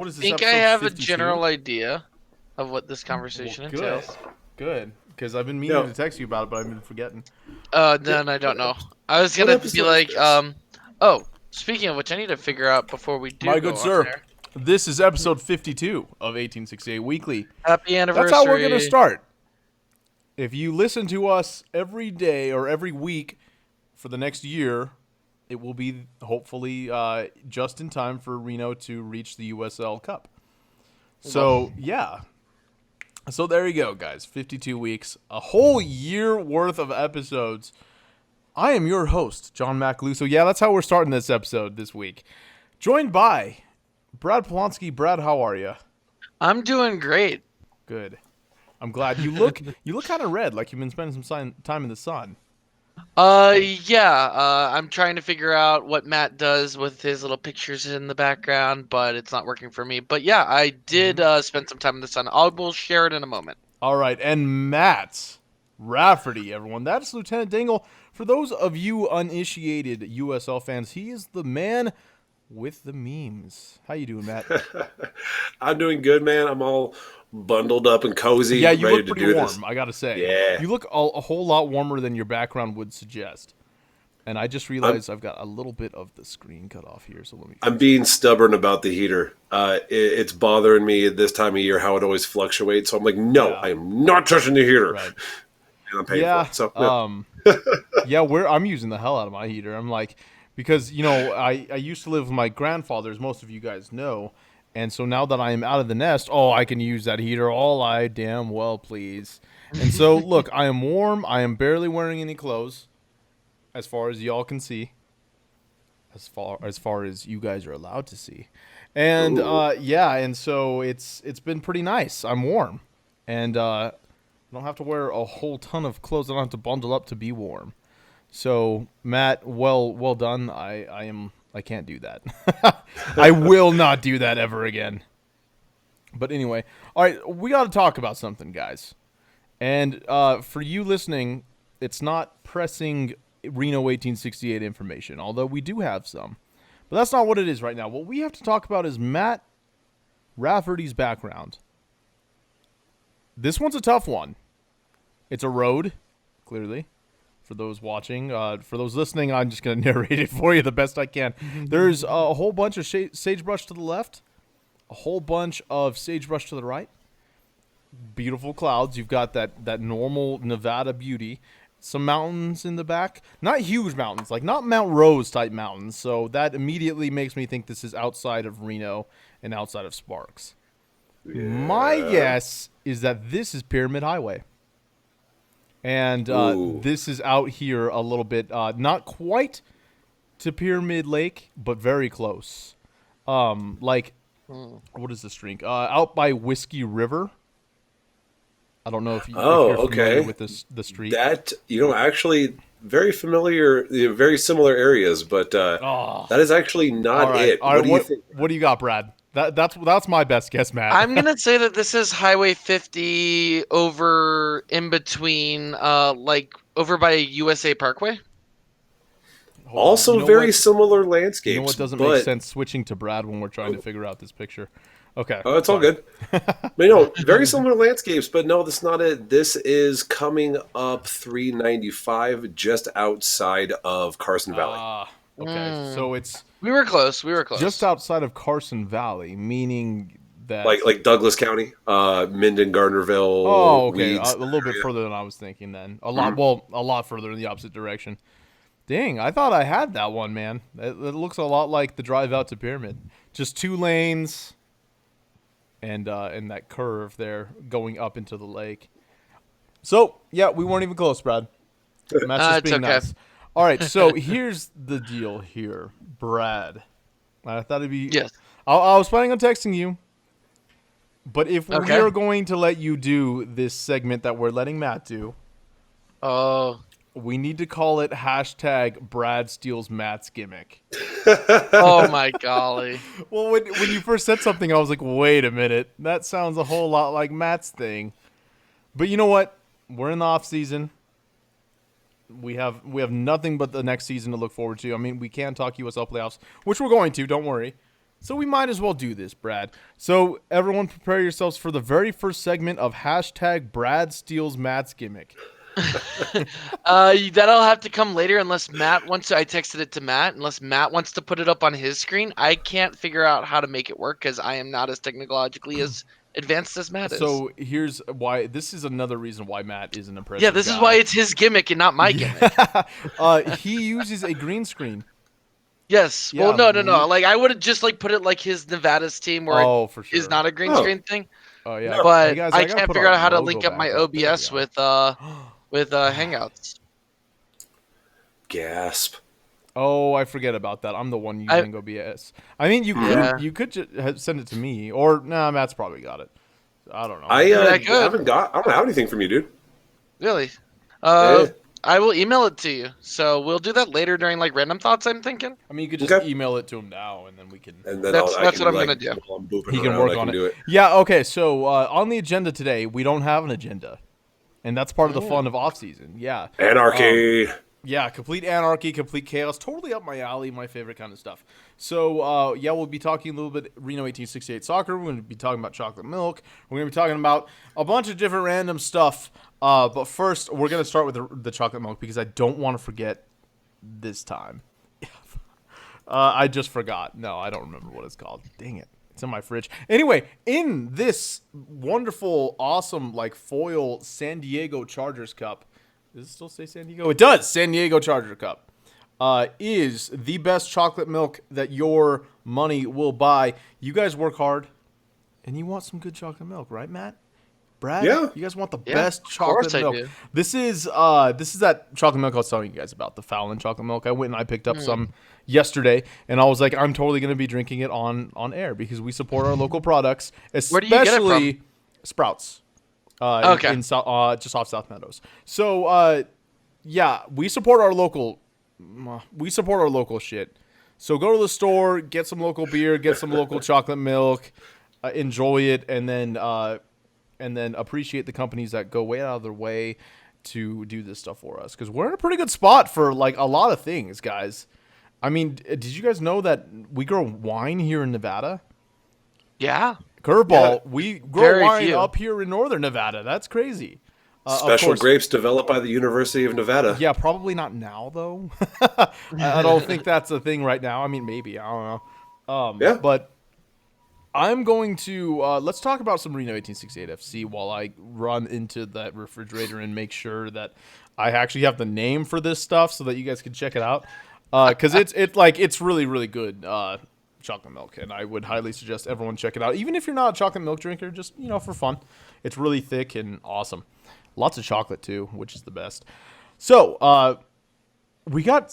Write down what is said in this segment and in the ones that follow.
What is I this, think I episode have a 52? general idea of what this Well, conversation good. entails. Good. Because I've been meaning No. to text you about it, but I've been forgetting. Then I don't know. I was What gonna be episode is like, this? oh, speaking of which, I need to figure out before we do My go good on sir, there. this is episode 52 of 1868 Weekly. Happy That's how we're going to anniversary. start. If you listen to us every day or every week for the next year, it will be hopefully just in time for Reno to reach the USL Cup. So, yeah. So there you go, guys. 52 weeks, a whole year worth of episodes. I am your host, John Macaluso. Yeah, that's how we're starting this episode this week. Joined by Brad Polonsky. Brad, how are you? I'm doing great. Good. I'm glad. You look kind of red, like you've been spending some time in the sun. I'm trying to figure out what Matt does with his little pictures in the background, but it's not working for me. But yeah, I did spend some time in the sun. I will share it in a moment. All right, and Matt Rafferty, everyone. That's Lieutenant Dingle. For those of you uninitiated USL fans, he is the man with the memes. How you doing, Matt? I'm doing good, man. I'm all bundled up and cozy, Yeah, you ready look to pretty do warm, this. I gotta say. Yeah. You look a whole lot warmer than your background would suggest. And I just realized I've got a little bit of the screen cut off here, so let me... I'm being stubborn about the heater. It's bothering me at this time of year how it always fluctuates. So I'm like, no, Yeah. I am not touching the heater. Right. And I'm paying Yeah, for it. So, yeah, I'm using the hell out of my heater. I'm like, because, I used to live with my grandfather, as most of you guys know, and so now that I am out of the nest, I can use that heater all I damn well please. And so, look, I am warm. I am barely wearing any clothes, as far as y'all can see, as far as you guys are allowed to see. And Ooh. yeah, and so it's been pretty nice. I'm warm, and I don't have to wear a whole ton of clothes. I don't have to bundle up to be warm. So, Matt, well done. I can't do that. I will not do that ever again. But anyway, all right, we got to talk about something, guys. And for you listening, it's not pressing Reno 1868 information, although we do have some. But that's not what it is right now. What we have to talk about is Matt Rafferty's background. This one's a tough one. It's a road, clearly. For those watching, for those listening, I'm just going to narrate it for you the best I can. There's a whole bunch of sagebrush to the left, a whole bunch of sagebrush to the right. Beautiful clouds. You've got that normal Nevada beauty. Some mountains in the back. Not huge mountains, like not Mount Rose type mountains. So that immediately makes me think this is outside of Reno and outside of Sparks. Yeah. My guess is that this is Pyramid Highway. And this is out here a little bit, not quite to Pyramid Lake, but very close. What is this drink? Out by Whiskey River. I don't know if you're familiar with the street. That, actually very familiar, very similar areas, but that is actually not it. All right, What do you think? what do you got, Brad? That's my best guess, Matt. I'm gonna say that this is Highway 50 over in between, over by USA Parkway. Also, very similar landscapes. You know what doesn't but, make sense switching to Brad when we're trying to figure out this picture? Okay. Oh, it's all good. Very similar landscapes, but no, that's not it. This is coming up 395 just outside of Carson Valley. Okay. So it's We were close. just outside of Carson Valley, meaning that like Douglas County, Minden, Gardnerville. Oh, okay. Weeds, A little bit further than I was thinking then. A lot further in the opposite direction. Dang, I thought I had that one, man. It looks a lot like the drive out to Pyramid. Just 2 lanes and that curve there going up into the lake. So, yeah, we weren't even close, Brad. Matt's just being okay. nice. All right, so here's the deal here, Brad. I thought it'd be... Yes. I was planning on texting you. But if we Okay. are going to let you do this segment that we're letting Matt do, Oh. we need to call it hashtag Brad steals Matt's gimmick. Oh my golly. Well, when you first said something, I was like, wait a minute. That sounds a whole lot like Matt's thing. But you know what? We're in the off season. We have nothing but the next season to look forward to. I mean, we can talk USL playoffs, which we're going to. Don't worry. So we might as well do this, Brad. So everyone prepare yourselves for the very first segment of hashtag Brad steals Matt's gimmick. That'll have to come later unless Matt wants to. I texted it to Matt. Unless Matt wants to put it up on his screen, I can't figure out how to make it work because I am not as technologically as advanced as Matt is. So here's why. This is another reason why Matt is an impressive Yeah, this is guy. why it's his gimmick and not my gimmick. He uses a green screen. Yes. Yeah, Well, no. Like I would have just like put it like his Nevada's team where Oh, for it sure. is not a green Oh. screen thing. Oh yeah. But Hey, guys, I gotta can't put figure our out how to logo link up back my There we OBS go. with Hangouts. Gasp. Oh, I forget about that. I'm the one using OBS. I mean, Yeah. you could send it to me, or nah, Matt's probably got it. I don't know. I I could. I don't have anything from you, dude. Really? Yeah. I will email it to you. So we'll do that later during like random thoughts. I'm thinking. I mean, you could just Okay. email it to him now, and then we can. And then That's I can, what I'm like, gonna do. while I'm booping He can around, work I can on do it. it. Yeah. Okay. So on the agenda today, we don't have an agenda, and that's part of the Oh. fun of off season. Yeah. Anarchy. Yeah, complete anarchy, complete chaos, totally up my alley, my favorite kind of stuff. So, yeah, we'll be talking a little bit Reno 1868 soccer. We're going to be talking about chocolate milk. We're going to be talking about a bunch of different random stuff. But first, we're going to start with the chocolate milk because I don't want to forget this time. I just forgot. No, I don't remember what it's called. Dang it. It's in my fridge. Anyway, in this wonderful, awesome, like foil San Diego Chargers cup, does it still say San Diego? It does. San Diego Charger Cup is the best chocolate milk that your money will buy. You guys work hard, and you want some good chocolate milk, right, Matt? Brad? Yeah. You guys want the Yeah, best of course chocolate I milk. do. This is that chocolate milk I was telling you guys about, the Fallon chocolate milk. I went and I picked up some yesterday, and I was like, I'm totally going to be drinking it on air because we support our local products, Where do you get it especially Sprouts. Okay. Just off South Meadows. So, yeah, we support our local shit. So go to the store, get some local beer, get some local chocolate milk, enjoy it, and then appreciate the companies that go way out of their way to do this stuff for us. Because we're in a pretty good spot for like a lot of things, guys. I mean, did you guys know that we grow wine here in Nevada? Yeah. Curveball, Yeah. we grow Very wine few. up here in northern Nevada. That's crazy. Of Special course- grapes developed by the University of Nevada. Yeah, probably not now though. I don't think that's a thing right now. I mean, maybe I don't know. Yeah. But I'm going to let's talk about some Reno 1868 FC while I run into that refrigerator and make sure that I actually have the name for this stuff so that you guys can check it out. Because it's really really good chocolate milk, and I would highly suggest everyone check it out. Even if you're not a chocolate milk drinker, just for fun. It's really thick and awesome. Lots of chocolate too, which is the best. So we got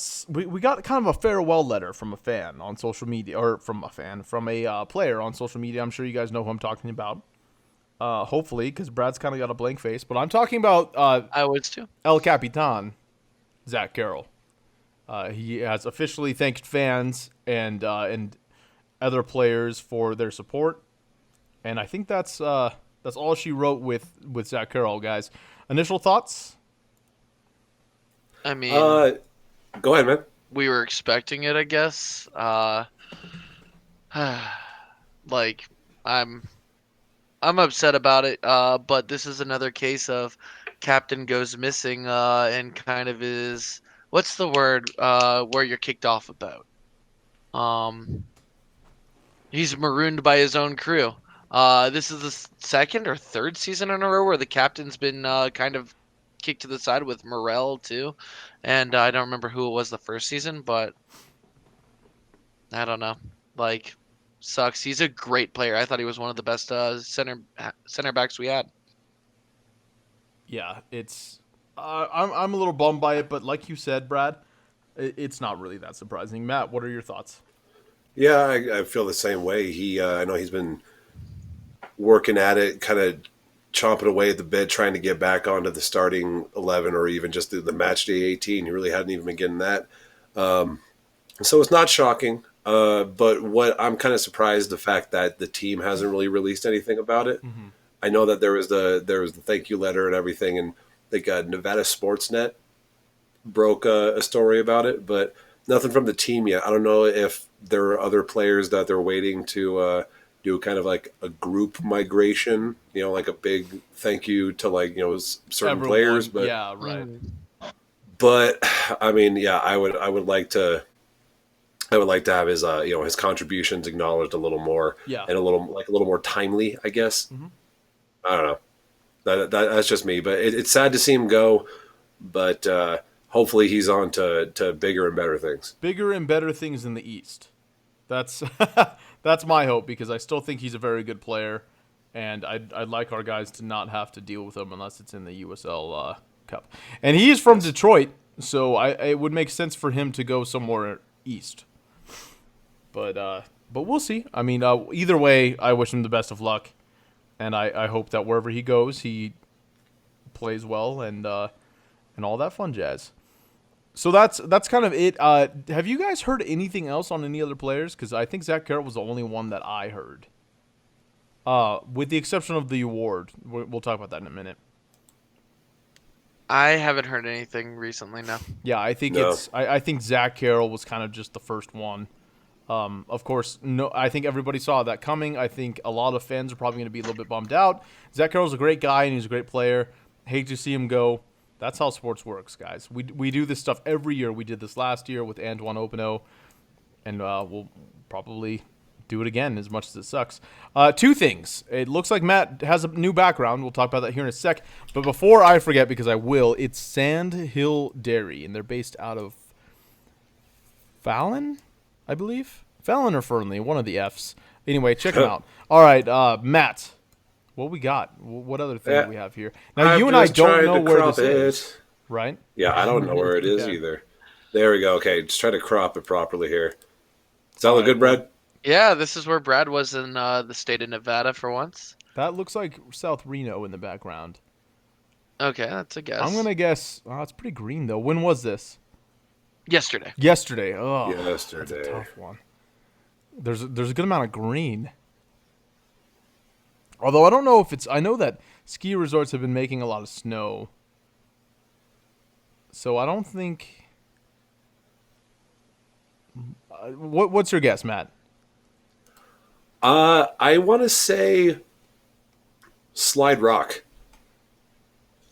kind of a farewell letter from a fan on social media, or from a player on social media. I'm sure you guys know who I'm talking about. Hopefully, because Brad's kind of got a blank face, but I'm talking about I would too. El Capitan, Zach Carroll. He has officially thanked fans and other players for their support, and I think that's all she wrote with Zach Carroll, guys. Initial thoughts? I mean, Go ahead, man. we were expecting it, I guess. Like, I'm upset about it. But this is another case of captain goes missing, and kind of is what's the word? Where you're kicked off about. He's marooned by his own crew. This is the second or third season in a row where the captain's been kind of kicked to the side with Morel too, and I don't remember who it was the first season, but I don't know. Like, sucks. He's a great player. I thought he was one of the best center backs we had. Yeah, it's. I'm a little bummed by it, but like you said, Brad, it's not really that surprising. Matt, what are your thoughts? Yeah, I feel the same way. I know he's been working at it, kind of chomping away at the bit, trying to get back onto the starting 11 or even just the match day 18. He really hadn't even been getting that. So it's not shocking. But what I'm kind of surprised the fact that the team hasn't really released anything about it. Mm-hmm. I know that there was the thank you letter and everything, and I think Nevada Sportsnet broke a story about it, but nothing from the team yet. I don't know if there are other players that they're waiting to do kind of like a group migration, like a big thank you to certain Everyone, players. But yeah, right. But I mean, yeah, I would like to have his his contributions acknowledged a little more, Yeah. and a little more timely, I guess. I don't know. That's just me, but it's sad to see him go. But hopefully he's on to bigger and better things. Bigger and better things in the East. That's that's my hope, because I still think he's a very good player, and I'd like our guys to not have to deal with him unless it's in the USL Cup. And he is from Detroit, so it would make sense for him to go somewhere east. But we'll see. I mean, either way, I wish him the best of luck, and I hope that wherever he goes, he plays well and all that fun jazz. So that's kind of it. Have you guys heard anything else on any other players? Because I think Zach Carroll was the only one that I heard. With the exception of the award. We'll talk about that in a minute. I haven't heard anything recently, no. Yeah, I think No. I think Zach Carroll was kind of just the first one. Of course, no. I think everybody saw that coming. I think a lot of fans are probably going to be a little bit bummed out. Zach Carroll's a great guy and he's a great player. Hate to see him go. That's how sports works, guys. We do this stuff every year. We did this last year with Antoine Openo, and we'll probably do it again, as much as it sucks. Two things. It looks like Matt has a new background. We'll talk about that here in a sec. But before I forget, because I will, it's Sand Hill Dairy, and they're based out of Fallon, I believe. Fallon or Fernley, one of the Fs. Anyway, check them out. All right, Matt, what we got? What other thing do we have here? Now, I'm you and I just don't trying know to where crop this is, right? Yeah, I don't know where it is Okay. either. There we go. Okay, just try to crop it properly here. Does that look good, Brad? Yeah, this is where Brad was in the state of Nevada for once. That looks like South Reno in the background. Okay, that's a guess. I'm going to guess. Oh, it's pretty green, though. When was this? Yesterday. Yesterday. Oh, that's a Yesterday. tough one. There's a good amount of green. Although I don't know if it's... I know that ski resorts have been making a lot of snow. So I don't think... what's your guess, Matt? I want to say Slide Rock.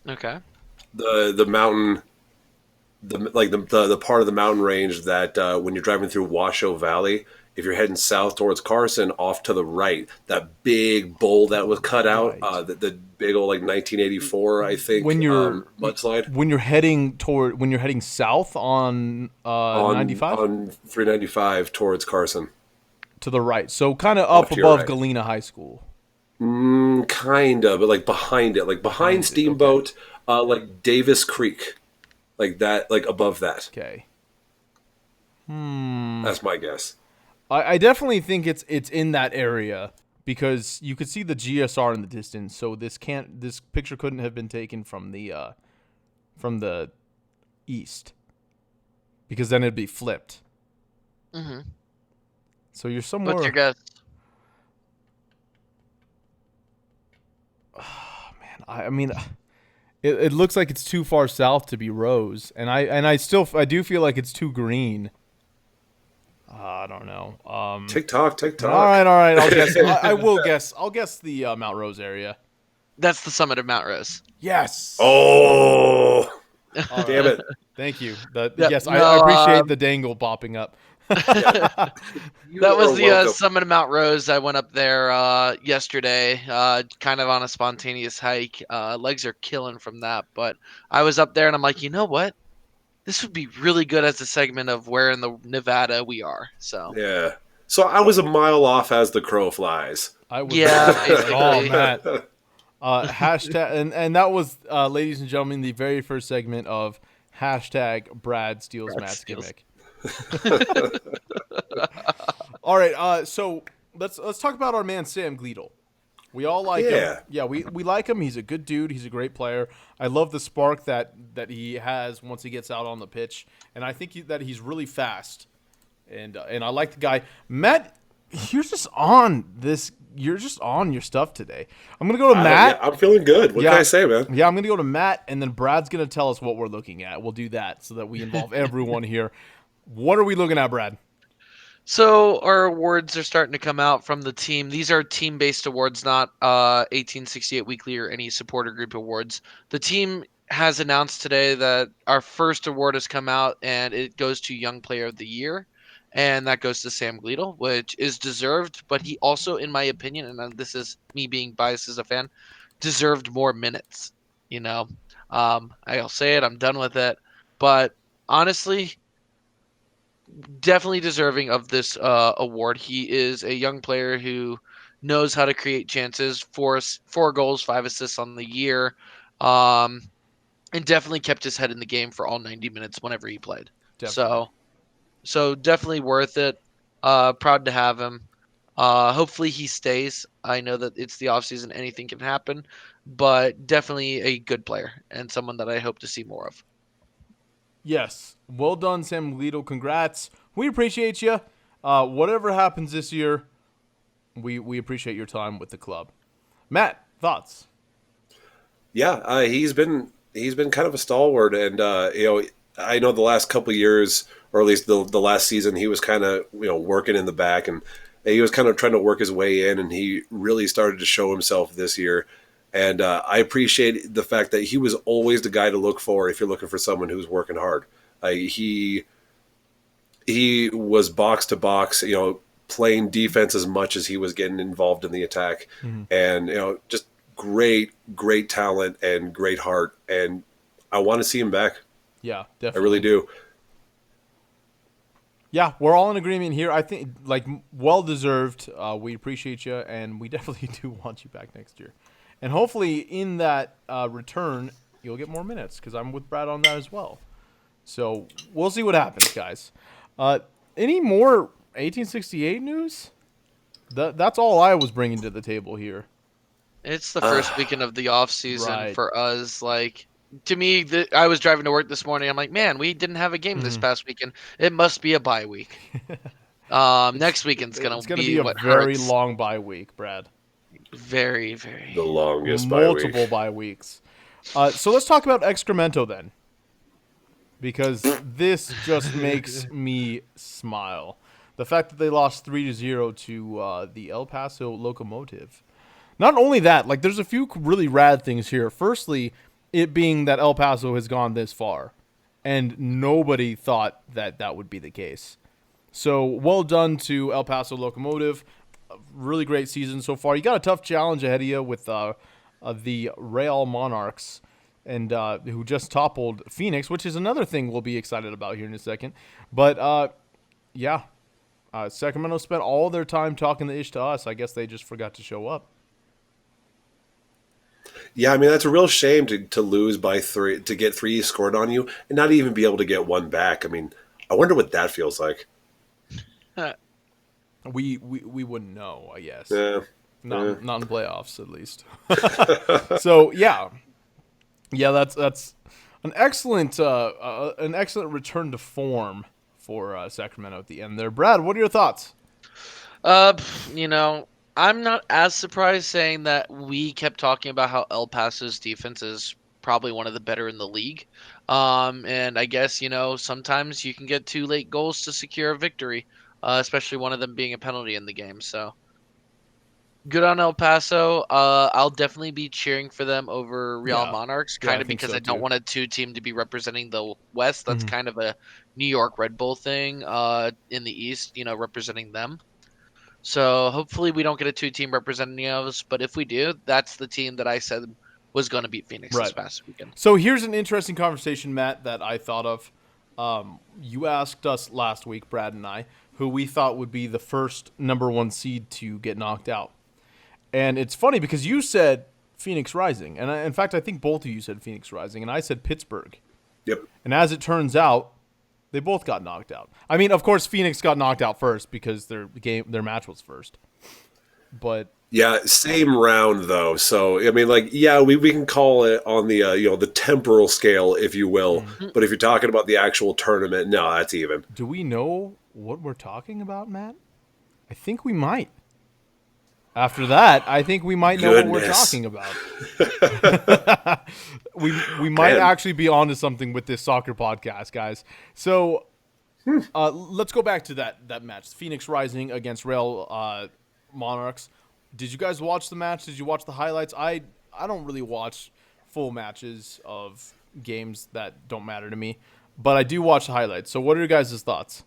Okay. The mountain, the part of the mountain range that when you're driving through Washoe Valley, if you're heading south towards Carson, off to the right, that big bowl that was cut out, Right. the big old 1984, I think, When you're mudslide when you're heading south on 95 on 395 towards Carson. to the right, so kind of up to your above right. Galena High School. Kind of, but like behind it, like behind it, Steamboat, like Davis Creek, like that, like above that. Okay. That's my guess. I definitely think it's in that area because you could see the GSR in the distance. So this picture couldn't have been taken from the east, because then it'd be flipped. Mm-hmm. So you're somewhere. What's your guess? I mean, it looks like it's too far south to be Rose, and I do feel like it's too green. I don't know. TikTok. All right. I'll guess. I will guess. I'll guess the Mount Rose area. That's the summit of Mount Rose. Yes. Oh, damn it! Thank you. Yeah, Yes, no, I appreciate the dangle popping up. That was are the welcome. summit of Mount Rose. I went up there yesterday, kind of on a spontaneous hike. Legs are killing from that, but I was up there and I'm like, you know what? This would be really good as a segment of where in the Nevada we are. So Yeah. So I was a mile off as the crow flies. I was. Yeah, Oh, basically. Matt. Hashtag, and that was, ladies and gentlemen, the very first segment of hashtag Brad steals Brad Matt's steals. gimmick. All right, so let's talk about our man Sam Gleadle. We all like him. Yeah, we like him. He's a good dude. He's a great player. I love the spark that he has once he gets out on the pitch, and I think that he's really fast. And I like the guy. Matt, you're just on your stuff today. I'm gonna go to Matt. I'm feeling good. What Yeah. can I say, man? Yeah, I'm going to go to Matt, and then Brad's going to tell us what we're looking at. We'll do that so that we involve everyone here. What are we looking at, Brad? So our awards are starting to come out from the team. These are team-based awards, not 1868 Weekly or any supporter group awards. The team has announced today that our first award has come out, and it goes to Young Player of the Year, and that goes to Sam Gleadle, which is deserved. But he also, in my opinion, and this is me being biased as a fan, deserved more minutes. You know, I'll say it. I'm done with it. But honestly, definitely deserving of this award. He is a young player who knows how to create chances. Four goals, 5 assists on the year, um, and definitely kept his head in the game for all 90 minutes whenever he played. Definitely. So definitely worth it. Proud to have him. Hopefully he stays. I know that it's the offseason, anything can happen, but definitely a good player and someone that I hope to see more of. Yes. Well done, Sam Gleadle. Congrats. We appreciate you. Whatever happens this year, we appreciate your time with the club. Matt, thoughts? Yeah, he's been kind of a stalwart, and I know the last couple of years, or at least the last season, he was kind of working in the back, and he was kind of trying to work his way in, and he really started to show himself this year. And I appreciate the fact that he was always the guy to look for if you're looking for someone who's working hard. He was box to box, playing defense as much as he was getting involved in the attack, and just great talent and great heart, and I want to see him back. Yeah, definitely. I really do. Yeah, we're all in agreement here. I think, well deserved. We appreciate you, and we definitely do want you back next year. And hopefully, in that return, you'll get more minutes, because I'm with Brad on that as well. So we'll see what happens, guys. Any more 1868 news? That's all I was bringing to the table here. It's the first weekend of the off season Right. for us. Like, to me, I was driving to work this morning. I'm like, man, we didn't have a game this past weekend. It must be a bye week. Next weekend's gonna be a what very hurts. long bye week, Brad. Very, very. The longest bye week. Multiple bye weeks. So let's talk about Excremento then, because this just makes me smile. The fact that they lost 3-0 to the El Paso Locomotive. Not only that, there's a few really rad things here. Firstly, it being that El Paso has gone this far, and nobody thought that that would be the case. So well done to El Paso Locomotive. A really great season so far. You got a tough challenge ahead of you with the Real Monarchs, and who just toppled Phoenix, which is another thing we'll be excited about here in a second. But Sacramento spent all their time talking the ish to us. I guess they just forgot to show up. Yeah, I mean, that's a real shame to lose by 3, to get 3 scored on you and not even be able to get one back. I mean, I wonder what that feels like. We wouldn't know, I guess. Yeah. Not in playoffs, at least. So yeah, that's an excellent return to form for Sacramento at the end there. Brad, what are your thoughts? I'm not as surprised, saying that we kept talking about how El Paso's defense is probably one of the better in the league. And I guess, sometimes you can get 2 late goals to secure a victory, especially one of them being a penalty in the game. So good on El Paso. I'll definitely be cheering for them over Real Monarchs, kind of because I don't want a 2 team to be representing the West. That's kind of a New York Red Bull thing in the East, representing them. So hopefully we don't get a 2 team representing us, but if we do, that's the team that I said was going to beat Phoenix this past weekend. So here's an interesting conversation, Matt, that I thought of. You asked us last week, Brad and I, who we thought would be the first number 1 seed to get knocked out. And it's funny because you said Phoenix Rising. And in fact, I think both of you said Phoenix Rising, and I said Pittsburgh. Yep. And as it turns out, they both got knocked out. I mean, of course, Phoenix got knocked out first because their match was first. But yeah, same round though. So I mean, we can call it on the the temporal scale, if you will. But if you're talking about the actual tournament, no, that's even. Do we know what we're talking about, Matt? I think we might. After that, I think we might know what we're talking about. We might actually be onto something with this soccer podcast, guys. So Let's go back to that match. Phoenix Rising against Real Monarchs. Did you guys watch the match? Did you watch the highlights? I don't really watch full matches of games that don't matter to me, but I do watch the highlights. So what are your guys' thoughts?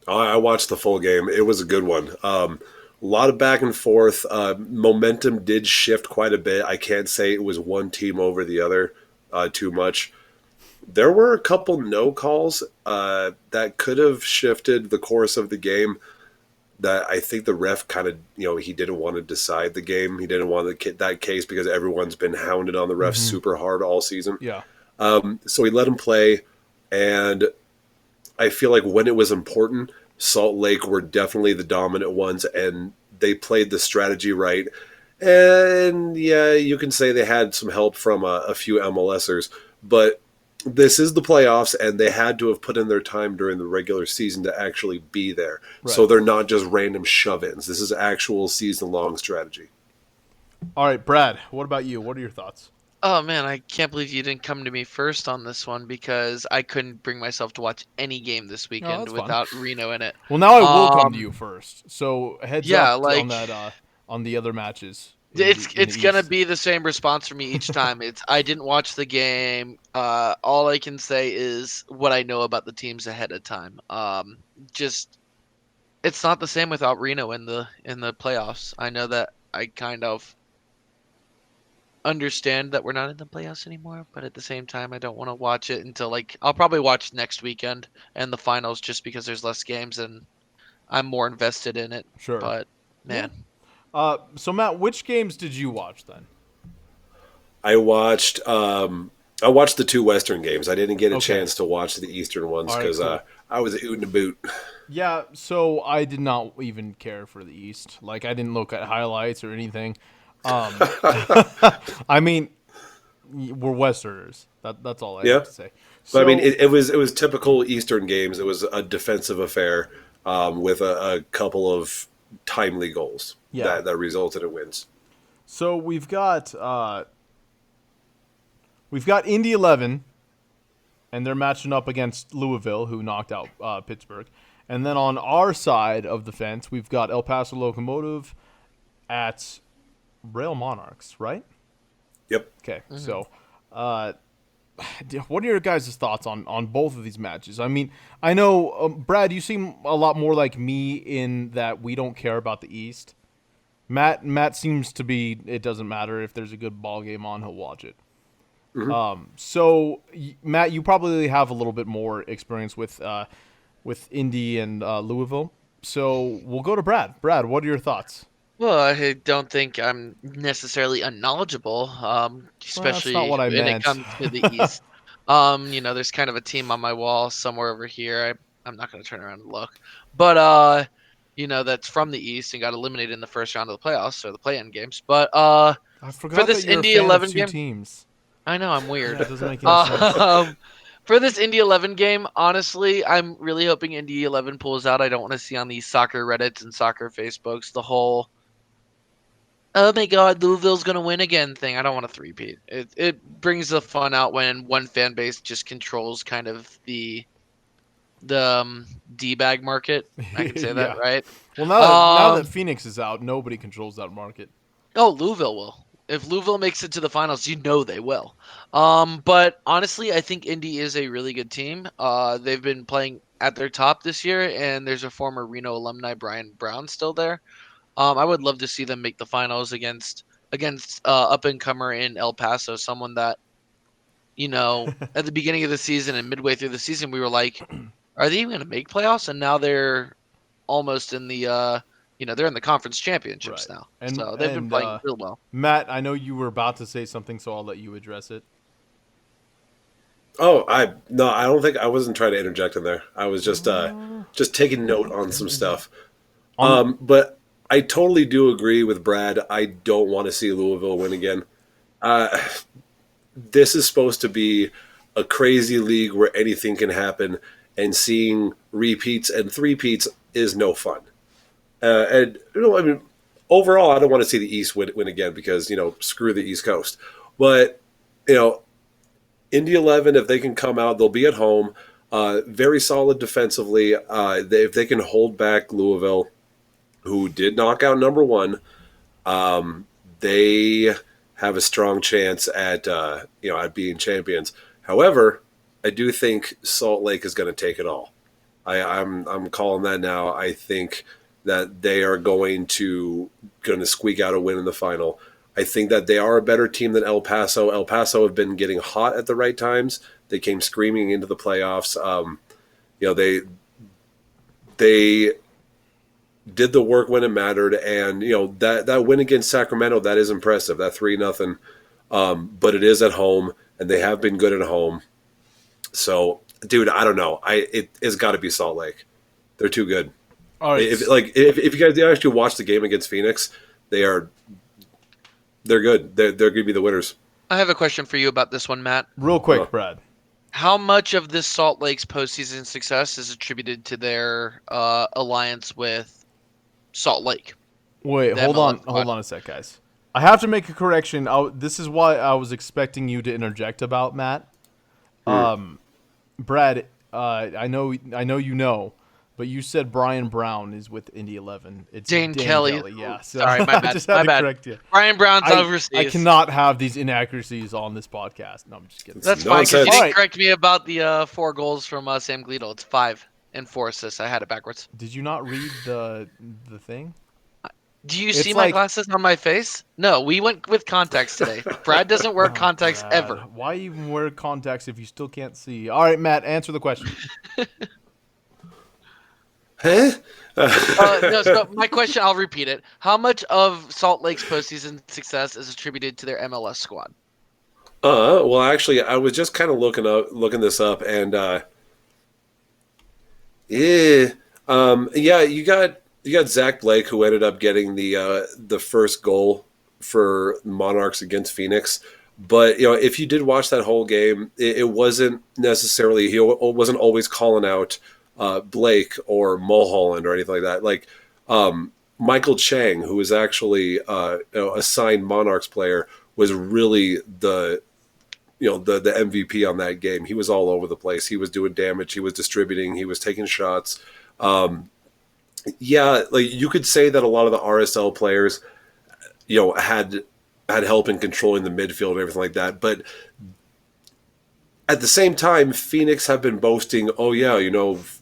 I watched the full game. It was a good one. A lot of back and forth. Momentum did shift quite a bit. I can't say it was one team over the other too much. There were a couple no calls that could have shifted the course of the game. That I think the ref kind of, he didn't want to decide the game. He didn't want that case because everyone's been hounded on the ref super hard all season. Yeah. So he let him play, and I feel like when it was important, Salt Lake were definitely the dominant ones, and they played the strategy right. And yeah, you can say they had some help from a few MLSers, but this is the playoffs, and they had to have put in their time during the regular season to actually be there. Right. So they're not just random shove-ins. This is actual season-long strategy. All right, Brad, what about you? What are your thoughts? Oh man, I can't believe you didn't come to me first on this one because I couldn't bring myself to watch any game this weekend that's fine. without Reno in it. Well, now I will come to you first. So heads yeah, up like- on that on the other matches. It's gonna be the same response for me each time. I didn't watch the game. All I can say is what I know about the teams ahead of time. Just it's not the same without Reno in the playoffs. I know that I kind of understand that we're not in the playoffs anymore, but at the same time, I don't want to watch it until I'll probably watch next weekend and the finals just because there's less games and I'm more invested in it. Sure. But man. So Matt, which games did you watch then? I watched the two Western games. I didn't get a Okay. chance to watch the Eastern ones All right, because cool. I was ootin' a boot. Yeah, so I did not even care for the East. Like, I didn't look at highlights or anything. I mean, we're Westerners. That's all I Yeah. have to say. But I mean, So- it was typical Eastern games. It was a defensive affair with a couple of timely goals Yeah. that resulted in wins. So we've got Indy 11, and they're matching up against Louisville, who knocked out Pittsburgh. And then on our side of the fence, we've got El Paso Locomotive at Rail Monarchs, right? Yep. Okay, so what are your guys' thoughts on both of these matches? I mean, I know, Brad, you seem a lot more like me in that we don't care about the East. Matt seems to be, it doesn't matter if there's a good ball game on, he'll watch it. So, Matt, you probably have a little bit more experience with Indy and Louisville. So we'll go to Brad. Brad, what are your thoughts? Well, I don't think I'm necessarily unknowledgeable, especially not what I when meant. it comes to the East. There's kind of a team on my wall somewhere over here. I'm not going to turn around and look. But, that's from the East and got eliminated in the first round of the playoffs or the play-in games. But I forgot this that you're Indy a fan 11 of two game- teams. I know I'm weird. Yeah, it doesn't make any sense. For this Indy 11 game, honestly, I'm really hoping Indy 11 pulls out. I don't want to see on these soccer Reddits and soccer Facebooks the whole "oh my god, Louisville's gonna win again" thing. I don't want to three-peat. It brings the fun out when one fan base just controls kind of the D-bag market. I can say that, Yeah. right? Well, now Um, that Phoenix is out, nobody controls that market. Oh, Louisville will. If Louisville makes it to the finals, they will. But honestly, I think Indy is a really good team. They've been playing at their top this year, and there's a former Reno alumni, Brian Brown, still there. I would love to see them make the finals against up and comer in El Paso, someone that at the beginning of the season and midway through the season we were like, are they even going to make playoffs? And now they're almost in the they're in the conference championships Right. now. And- So they've been and, playing real well. Matt, I know you were about to say something, so I'll let you address it. Oh, I wasn't trying to interject in there. I was just taking note on some stuff. But I totally do agree with Brad. I don't want to see Louisville win again. This is supposed to be a crazy league where anything can happen, and seeing repeats and three-peats is no fun. Overall, I don't want to see the East win again because, screw the East Coast. But, Indy 11, if they can come out, they'll be at home. Very solid defensively. If they can hold back Louisville, who did knock out number one, they have a strong chance at at being champions. However, I do think Salt Lake is going to take it all. I'm calling that now. I think that they are going to squeak out a win in the final. I think that they are a better team than El Paso. El Paso have been getting hot at the right times. They came screaming into the playoffs. They did the work when it mattered, and that win against Sacramento, that is impressive. That 3-0, but it is at home, and they have been good at home. So, dude, I don't know. It's got to be Salt Lake. They're too good. All right. If you guys actually watch the game against Phoenix, they're good. They're going to be the winners. I have a question for you about this one, Matt. Real quick, Brad. How much of this Salt Lake's postseason success is attributed to their alliance with Salt Lake? Wait, hold on a sec, guys. I have to make a correction. This is why I was expecting you to interject about Matt. Brad, I know you know, but you said Brian Brown is with Indy 11. It's Dane Kelly. Yeah. So Sorry, my bad. I just had to correct you. Brian Brown's overseas. I cannot have these inaccuracies on this podcast. No, I'm just kidding. That's fine, because you Nonsense. didn't correct me about the 4 goals from Sam Gleadle. It's 5 and 4 assists. I had it backwards. Did you not read the thing? Do you see my glasses on my face? No, we went with contacts today. Brad doesn't wear contacts ever. Why even wear contacts if you still can't see? All right, Matt, answer the question. Huh? No, so my question, I'll repeat it. How much of Salt Lake's postseason success is attributed to their MLS squad? Well, actually, I was just kind of looking this up, and you got Zach Blake, who ended up getting the first goal for Monarchs against Phoenix. But if you did watch that whole game, it wasn't necessarily, he wasn't always calling out Blake or Mulholland or anything like that. Like Michael Chang, who was actually a signed Monarchs player, was really the MVP on that game. He was all over the place. He was doing damage. He was distributing. He was taking shots. Yeah, like you could say that a lot of the RSL players, had help in controlling the midfield and everything like that. But at the same time, Phoenix have been boasting, oh yeah,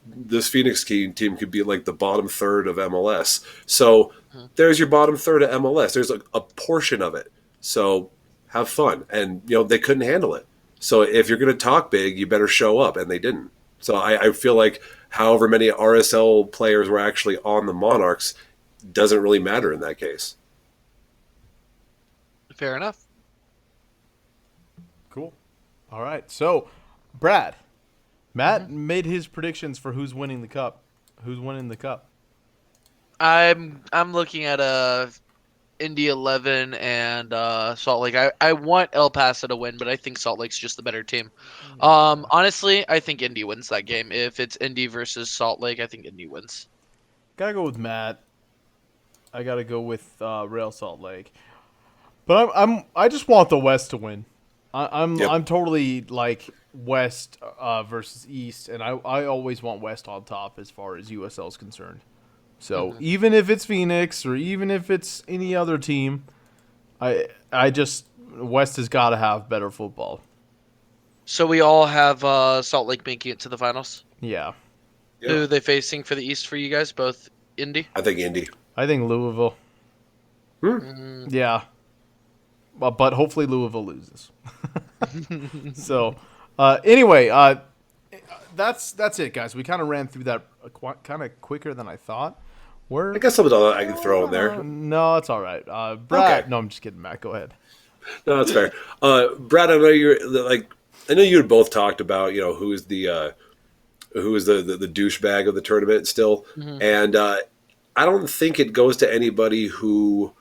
this Phoenix team could be like the bottom third of MLS. So there's your bottom third of MLS. There's a portion of it. So have fun. And they couldn't handle it. So if you're going to talk big, you better show up, and they didn't. So I feel like however many RSL players were actually on the Monarchs doesn't really matter in that case. Fair enough. Cool. All right. So, Brad, Matt made his predictions for who's winning the cup. Who's winning the cup? I'm looking at Indy 11 and Salt Lake. I want El Paso to win, but I think Salt Lake's just the better team. Honestly, I think Indy wins that game. If it's Indy versus Salt Lake, I think Indy wins. Gotta go with Matt. I gotta go with Real Salt Lake. But I just want the West to win. I'm totally like West versus East, and I always want West on top as far as USL is concerned. So even if it's Phoenix or even if it's any other team, I just West has got to have better football. So we all have Salt Lake making it to the finals. Yeah. Who are they facing for the East for you guys? Both Indy? I think Indy. I think Louisville. Yeah. But hopefully Louisville loses. So, anyway, that's it, guys. We kind of ran through that kind of quicker than I thought. I got something I can throw in there. No, it's all right. Brad, Okay. no, I'm just kidding, Matt. Go ahead. No, that's fair. Brad, I know you had both talked about who is the douchebag of the tournament still, and I don't think it goes to anybody who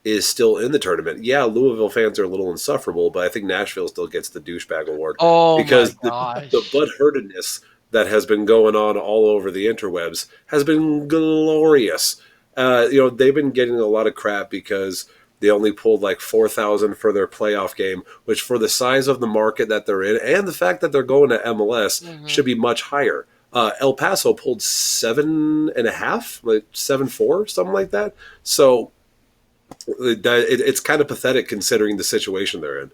is still in the tournament. Yeah, Louisville fans are a little insufferable, but I think Nashville still gets the douchebag award because my gosh. the butthurtedness that has been going on all over the interwebs has been glorious. They've been getting a lot of crap because They only pulled like 4,000 for their playoff game, which for the size of the market that they're in and the fact that they're going to MLS should be much higher. El Paso pulled 7.5, like 7.4, something like that. So it's kind of pathetic considering the situation they're in.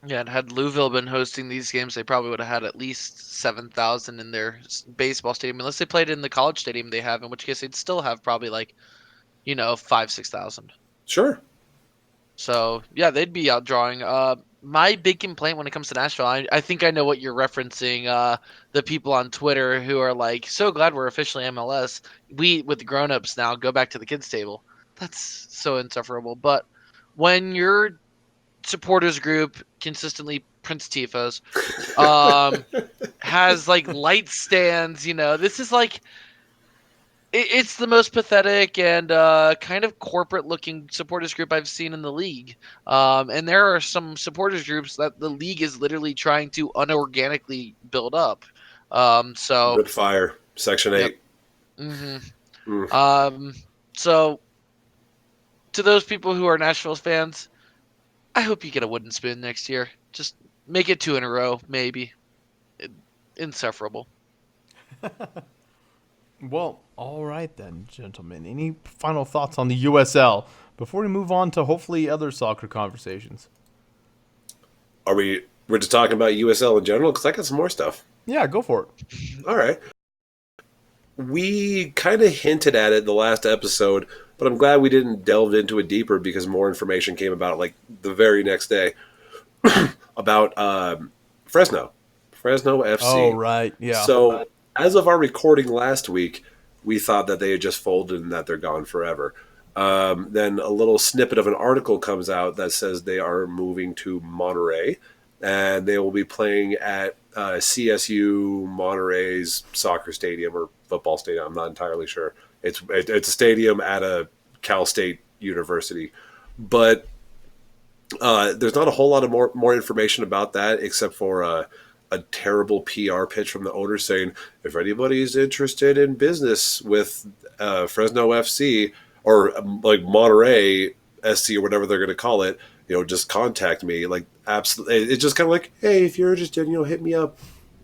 Yeah, and had Louisville been hosting these games, they probably would have had at least 7,000 in their baseball stadium, unless they played in the college stadium they have, in which case they'd still have probably like, 5,000-6,000. Sure. So yeah, they'd be outdrawing. My big complaint when it comes to Nashville, I think I know what you're referencing. The people on Twitter who are like, so glad we're officially MLS. We, with the grown-ups now, go back to the kids' table. That's so insufferable. But when your supporters group, consistently Prince Tifos, has like light stands, this is like, it's the most pathetic and kind of corporate-looking supporters group I've seen in the league. And there are some supporters groups that the league is literally trying to unorganically build up. So Good fire. Section 8. So to those people who are Nashville fans, I hope you get a wooden spoon next year. Just make it 2 in a row, maybe. Insufferable. Well, all right then, gentlemen. Any final thoughts on the USL before we move on to hopefully other soccer conversations? We're just talking about USL in general? Because I got some more stuff. Yeah, go for it. All right. We kind of hinted at it the last episode, but I'm glad we didn't delve into it deeper because more information came about like the very next day about Fresno FC. Oh, right. Yeah. So as of our recording last week, we thought that they had just folded and that they're gone forever. Then a little snippet of an article comes out that says they are moving to Monterrey, and they will be playing at CSU Monterrey's soccer stadium or football stadium. I'm not entirely sure. It's a stadium at a Cal State University, but there's not a whole lot of more information about that except for a terrible PR pitch from the owner saying, if anybody's interested in business with Fresno FC or like Monterey SC or whatever they're going to call it, just contact me. Like, absolutely. It's just kind of like, hey, if you're interested, hit me up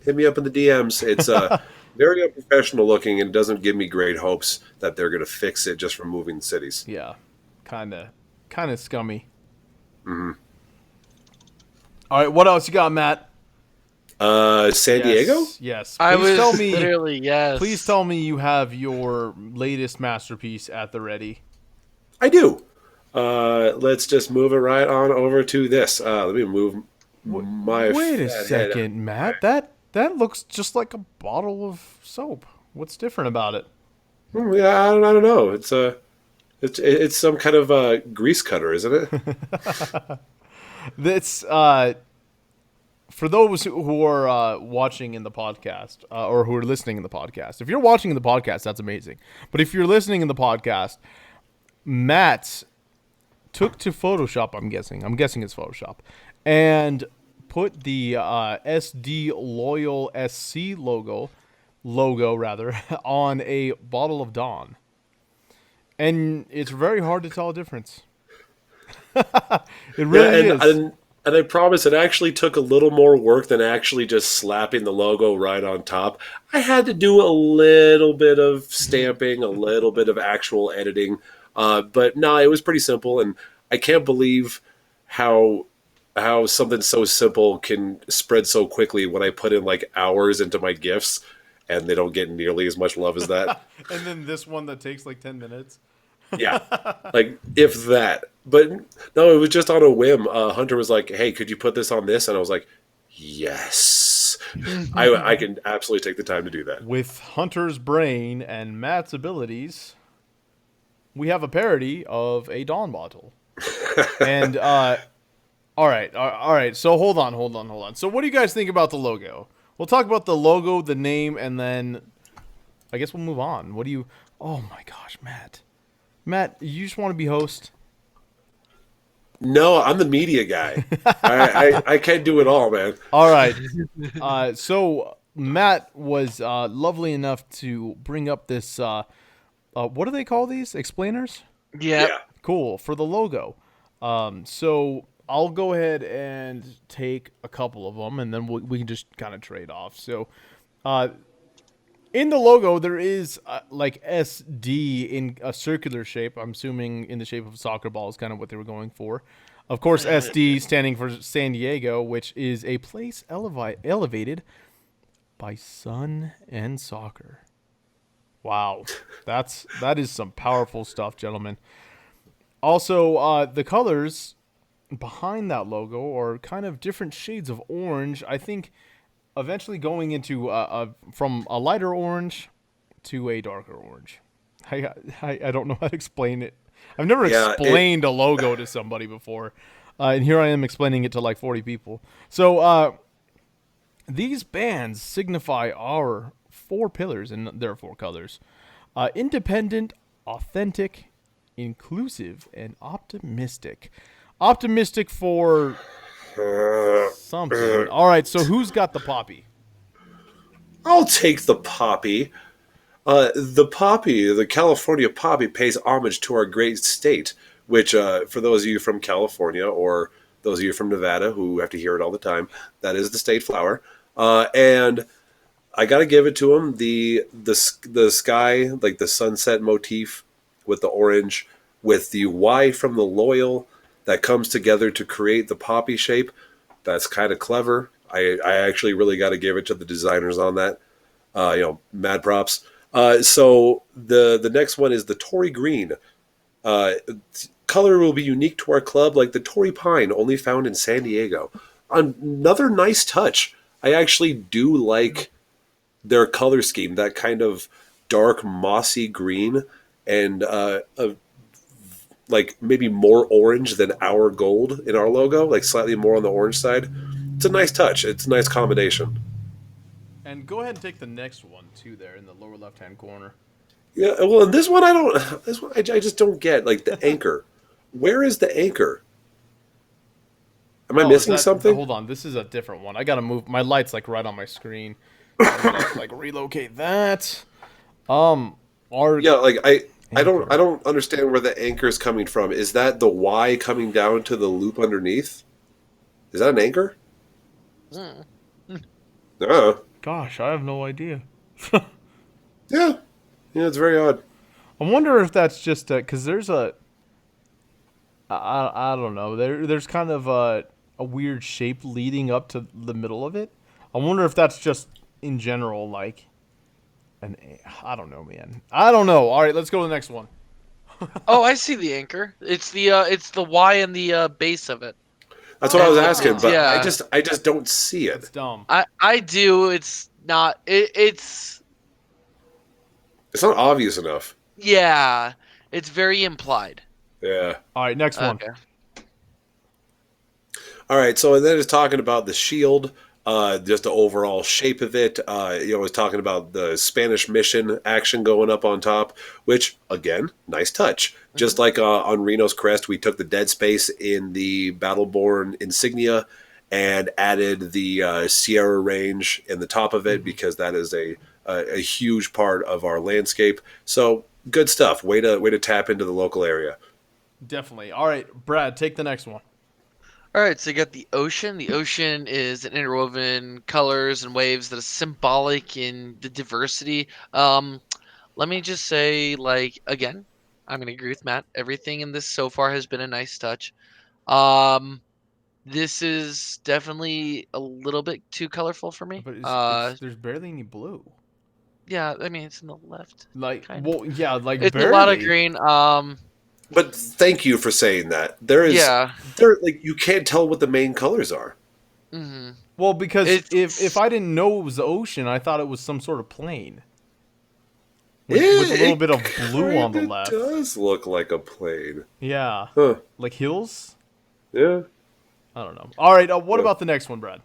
in the DMs. It's very unprofessional looking and doesn't give me great hopes that they're going to fix it just from moving cities. Yeah, kind of scummy. Mm-hmm. All right, what else you got, Matt? San Diego? Yes. Yes. Please tell me you have your latest masterpiece at the ready. I do. Let's just move it right on over to this. Let me move my. Wait a second, Matt. That looks just like a bottle of soap. What's different about it? Yeah, I don't know. It's some kind of grease cutter, isn't it? That's for those who are watching in the podcast or who are listening in the podcast. If you're watching in the podcast, that's amazing. But if you're listening in the podcast, Matt took to Photoshop. I'm guessing it's Photoshop, and put the SD Loyal SC logo on a bottle of Dawn, and it's very hard to tell a difference. It really is. And I promise it actually took a little more work than actually just slapping the logo right on top. I had to do a little bit of stamping, a little bit of actual editing. But no, it was pretty simple. And I can't believe how something so simple can spread so quickly when I put in like hours into my GIFs and they don't get nearly as much love as that. And then this one that takes like 10 minutes. Yeah, like if that. But no, it was just on a whim. Hunter was like, hey, could you put this on this? And I was like, yes. I can absolutely take the time to do that. With Hunter's brain and Matt's abilities, we have a parody of a Dawn bottle. And, all right. So hold on. So what do you guys think about the logo? We'll talk about the logo, the name, and then I guess we'll move on. Oh my gosh, Matt. Matt, you just want to be host? No, I'm the media guy. I can't do it all, man. All right. So Matt was lovely enough to bring up this. What do they call these? Explainers? Yeah. Cool. For the logo. So I'll go ahead and take a couple of them, and then we can just kind of trade off. So, uh, in the logo, there is like SD in a circular shape. I'm assuming in the shape of a soccer ball is kind of what they were going for. Of course, SD standing for San Diego, which is a place elevated by sun and soccer. Wow, that is some powerful stuff, gentlemen. Also, the colors behind that logo are kind of different shades of orange. I think eventually going into from a lighter orange to a darker orange. I don't know how to explain it. I've never Yeah, explained a logo to somebody before, and here I am explaining it to like 40 people. So these bands signify our four pillars and their four colors: independent, authentic, inclusive, and optimistic. Optimistic for something. All right, so who's got the poppy? I'll take the poppy. The poppy, the California poppy, pays homage to our great state, which, for those of you from California or those of you from Nevada who have to hear it all the time, that is the state flower. And I got to give it to him. The sky, like the sunset motif with the orange, with the Y from the loyal that comes together to create the poppy shape. That's kind of clever. I actually really got to give it to the designers on that. Mad props. So the next one is the Tory Green. Uh, Color will be unique to our club, like the Tory Pine, only found in San Diego. Another nice touch. I actually do like their color scheme, that kind of dark mossy green and like maybe more orange than our gold in our logo, like slightly more on the orange side. It's a nice touch. It's a nice combination. And go ahead and take the next one too. There in the lower left-hand corner. Yeah, well, and this one I don't. This one I just don't get. Like the anchor. Where is the anchor? Am I Oh, is missing that? something? Hold on, this is a different one. I gotta move. My light's like right on my screen. I gotta like relocate that. Our Yeah, like I don't anchor. I don't understand where the anchor is coming from. Is that the Y coming down to the loop underneath? Is that an anchor? Hmm. No. Gosh, I have no idea. Yeah. Yeah, it's very odd. I wonder if that's just because there's I don't know. There's kind of a weird shape leading up to the middle of it. I wonder if that's just in general like I don't know, man. I don't know. All right, let's go to the next one. Oh, I see the anchor. It's the Y and the base of it. That's what I was And asking, it's but I yeah. just I just don't see That's it. dumb. I do. It's not. It's It's not obvious enough. yeah. It's very implied. Yeah. All right, next one. Okay. All right, so then it's talking about the shield, just the overall shape of it. It's talking about the Spanish mission action going up on top, which again, nice touch. Just like on Reno's crest, we took the dead space in the Battleborn insignia and added the Sierra range in the top of it because that is a huge part of our landscape. So good stuff. Way to tap into the local area. Definitely. All right, Brad, take the next one. All right. So you got the ocean. The ocean is an interwoven colors and waves that is symbolic in the diversity. Let me just say, like again, I'm gonna agree with Matt. Everything in this so far has been a nice touch. Um, this is definitely a little bit too colorful for me. But it's there's barely any blue. Yeah, I mean it's in the left, Like, kind of. well, yeah, like It's a lot of barely. green. But thank you for saying that. Yeah. Like you can't tell what the main colors are. Hmm. Well, because if It's I didn't know it was the ocean, I thought it was some sort of plane Yeah, with a little it bit of blue on the kind of left. does look like a plane. Yeah, Huh. like hills. Yeah. I don't know. All right, what Yeah. about the next one, Brad?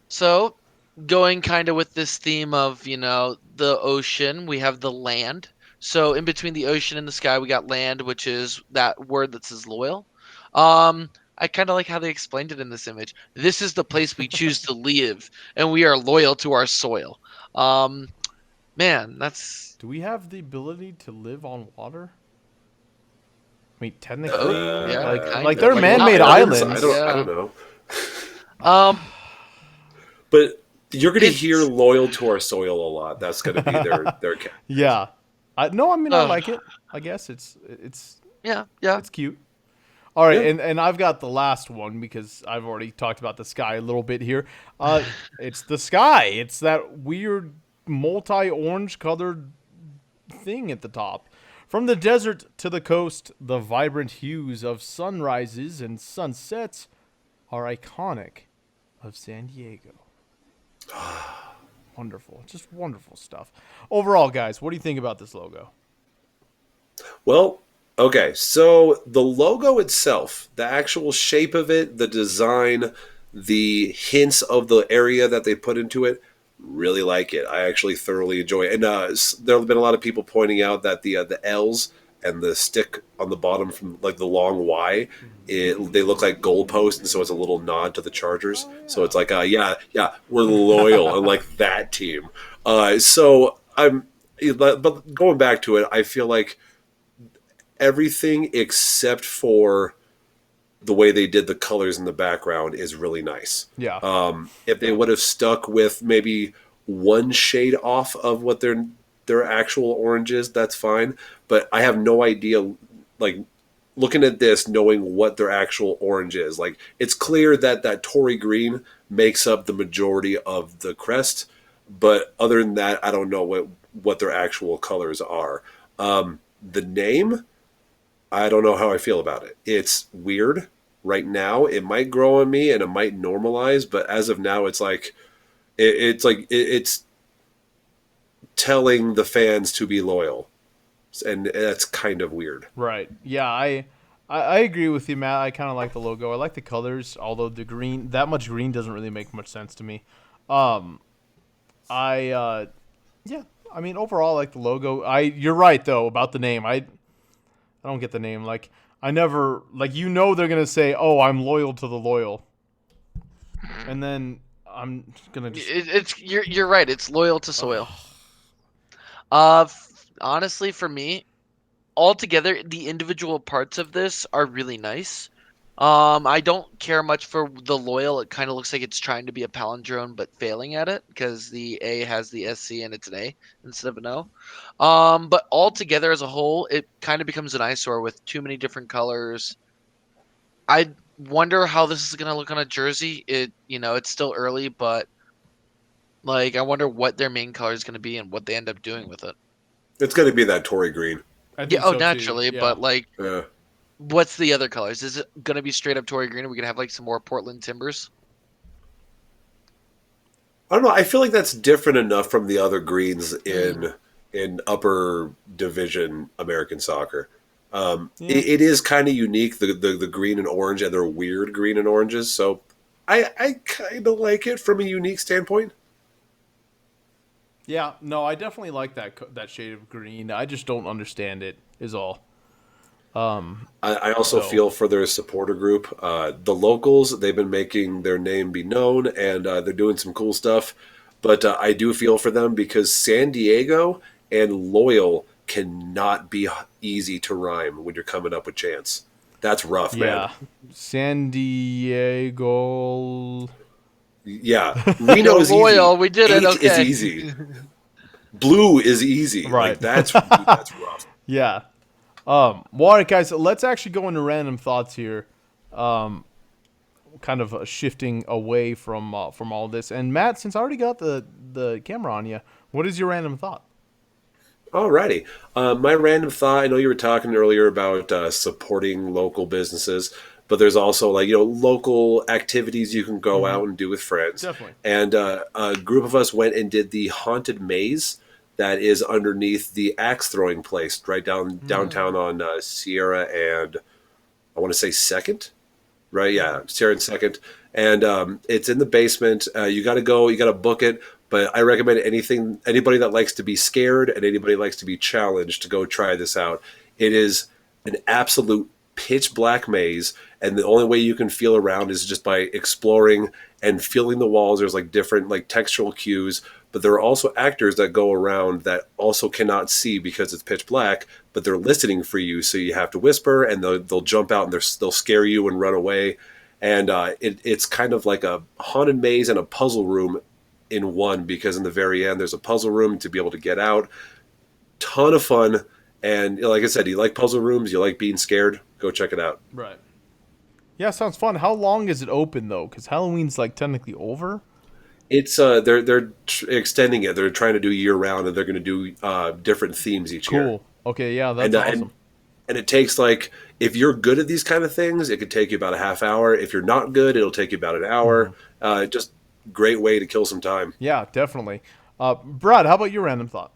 so going kind of with this theme of the ocean. We have the land. So in between the ocean and the sky, we got land, which is that word that says loyal. I kind of like how they explained it in this image. This is the place we choose to live, and we are loyal to our soil. Um, Man, that's Do we have the ability to live on water? mean, technically, Yeah, like kinda. they're Like, man-made not islands. islands. I Yeah. don't know. Um, But you're going to hear it's "loyal to our soil" a lot. That's going to be their Yeah. No, I mean I uh, like it. I guess yeah, yeah. it's cute. All right, Yeah. and I've got the last one because I've already talked about the sky a little bit here. It's the sky. It's that weird multi-orange colored thing at the top. From the desert to the coast, the vibrant hues of sunrises and sunsets are iconic of San Diego. Wonderful. Just wonderful stuff. Overall, guys, what do you think about this logo? Well, okay. So the logo itself, the actual shape of it, the design, the hints of the area that they put into it, really like it. I actually thoroughly enjoy it. And there have been a lot of people pointing out that the L's and the stick on the bottom from like the long Y, they look like goalposts, and so it's a little nod to the Chargers. So it's like, yeah, we're loyal and like that team. So I'm, but going back to it, I feel like everything except for the way they did the colors in the background is really nice. Yeah. If they would have stuck with maybe one shade off of what their actual orange is, that's fine. But I have no idea, like looking at this, knowing what their actual orange is. Like it's clear that Tory green makes up the majority of the crest, but other than that, I don't know what their actual colors are. The name, I don't know how I feel about it. It's weird right now. It might grow on me and it might normalize, but as of now, it's like it's telling the fans to be loyal, and that's kind of weird. Right. Yeah, I agree with you, Matt. I kind of like the logo. I like the colors, although the green, that much green doesn't really make much sense to me. Yeah, I mean overall I like the logo. You're right though about the name. I don't get the name. Like I never like they're gonna say, "Oh, I'm loyal to the loyal," and then I'm gonna just You're right. It's loyal to soil. Honestly, for me, altogether, the individual parts of this are really nice. I don't care much for the loyal. It kind of looks like it's trying to be a palindrome but failing at it because the A has the SC and it's an A instead of an O. But altogether as a whole, it kind of becomes an eyesore with too many different colors. I wonder how this is gonna look on a jersey. It's still early, but like I wonder what their main color is gonna be and what they end up doing with it. It's going to be that Tory green. I think Yeah, oh, so, too. naturally, Yeah. but like, Yeah. what's the other colors? Is it gonna be straight up Tory green? Are we gonna have like some more Portland Timbers? I don't know. I feel like that's different enough from the other greens in upper division American soccer. It is kind of unique, the green and orange, and they're weird green and oranges. So I kind of like it from a unique standpoint. Yeah, no, I definitely like that shade of green. I just don't understand it. Is all. I also So- feel for their supporter group. The locals, they've been making their name be known, and they're doing some cool stuff. But I do feel for them because San Diego and Loyal cannot be easy to rhyme when you're coming up with chants. That's rough, Yeah, man. San Diego. Yeah, Reno is Loyal, easy. we did it, Eight is okay. easy. Blue is easy. Right. Like that's rough. Yeah. Well, all right, guys. Let's actually go into random thoughts here. Kind of shifting away from all this. And Matt, since I already got the camera on you, what is your random thought? Alrighty. My random thought, I know you were talking earlier about supporting local businesses, but there's also local activities you can go out and do with friends. Definitely. And a group of us went and did the haunted maze that is underneath the axe throwing place right downtown on Sierra and I want to say Second. Right, yeah, Sierra and Second. And it's in the basement. You got to go, you got to book it. But I recommend anybody that likes to be scared and anybody that likes to be challenged to go try this out. It is an absolute pitch black maze, and the only way you can feel around is just by exploring and feeling the walls. There's like different like textural cues, but there are also actors that go around that also cannot see because it's pitch black, but they're listening for you, so you have to whisper, and they'll jump out and they'll scare you and run away. And it's kind of like a haunted maze and a puzzle room in one, because in the very end there's a puzzle room to be able to get out. Ton of fun. And like I said, you like puzzle rooms, you like being scared, go check it out. Right. Yeah, sounds fun. How long is it open though? Because Halloween's like technically over. It's they're extending it. They're trying to do year round, and they're going to do different themes each year. Cool. Okay, yeah, that's And, awesome. and it takes like, if you're good at these kind of things, it could take you about a half hour. If you're not good, it'll take you about an hour. Just great way to kill some time. Yeah, definitely. Brad, how about your random thought?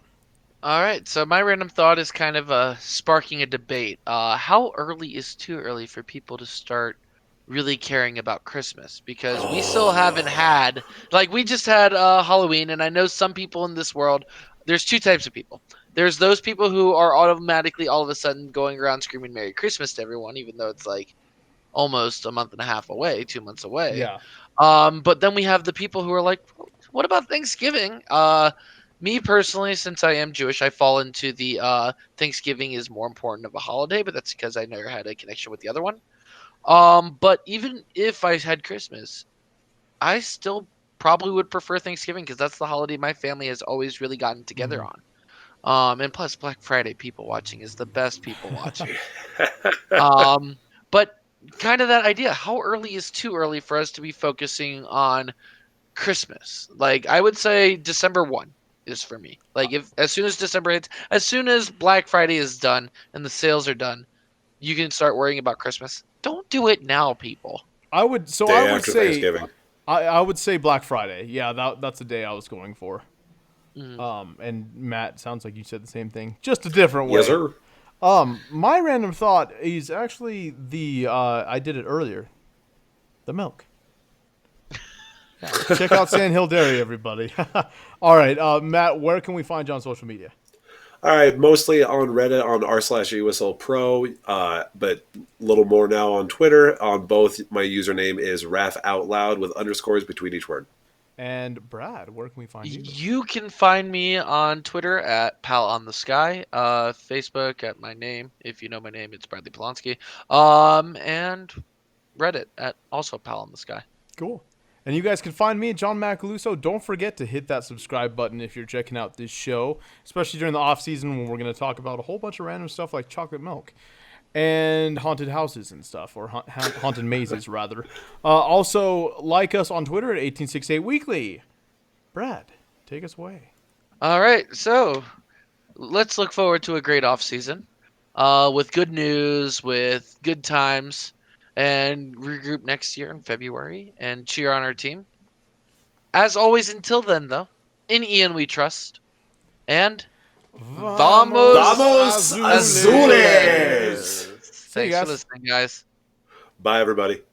All right, so my random thought is kind of sparking a debate. How early is too early for people to start really caring about Christmas? Because we still haven't had, like, we just had Halloween, and I know some people in this world, there's two types of people. There's those people who are automatically all of a sudden going around screaming Merry Christmas to everyone, even though it's like almost a month and a half away, 2 months away. Yeah. But then we have the people who are like, what about Thanksgiving? Me personally, since I am Jewish, I fall into the Thanksgiving is more important of a holiday, but that's because I never had a connection with the other one. But even if I had Christmas, I still probably would prefer Thanksgiving because that's the holiday my family has always really gotten together on. And plus Black Friday people watching is the best people watching. But kind of that idea, how early is too early for us to be focusing on Christmas? Like, I would say December 1 is for me. Like, if as soon as December hits, as soon as Black Friday is done and the sales are done, you can start worrying about Christmas. Don't do it now, people. I would Day I would after say Thanksgiving. I would say Black Friday. Yeah, that's the day I was going for. Mm. And Matt, sounds like you said the same thing, just a different way. Yes, sir. My random thought is actually the I did it earlier. The milk. Yeah, check out Sand Hill Dairy, everybody. All right, Matt, where can we find you on social media? All right, mostly on Reddit on r/USL Pro, but a little more now on Twitter. On both, my username is Raf Out Loud with underscores between each word. And Brad, where can we find you? You can find me on Twitter at Pal on the Sky, Facebook at my name. If you know my name, it's Bradley Polonsky. And Reddit at also Pal on the Sky. Cool. And you guys can find me, John Macaluso. Don't forget to hit that subscribe button if you're checking out this show, especially during the off season when we're going to talk about a whole bunch of random stuff like chocolate milk and haunted houses and stuff, or haunted mazes rather. Also, like us on Twitter at 1868 Weekly. Brad, take us away. All right, so let's look forward to a great off season, with good news, with good times, and regroup next year in February and cheer on our team. As always, until then, though, in Ian we trust, and vamos, Vamos Azules! Azules! See you Thanks for guys. listening, guys. Bye, everybody.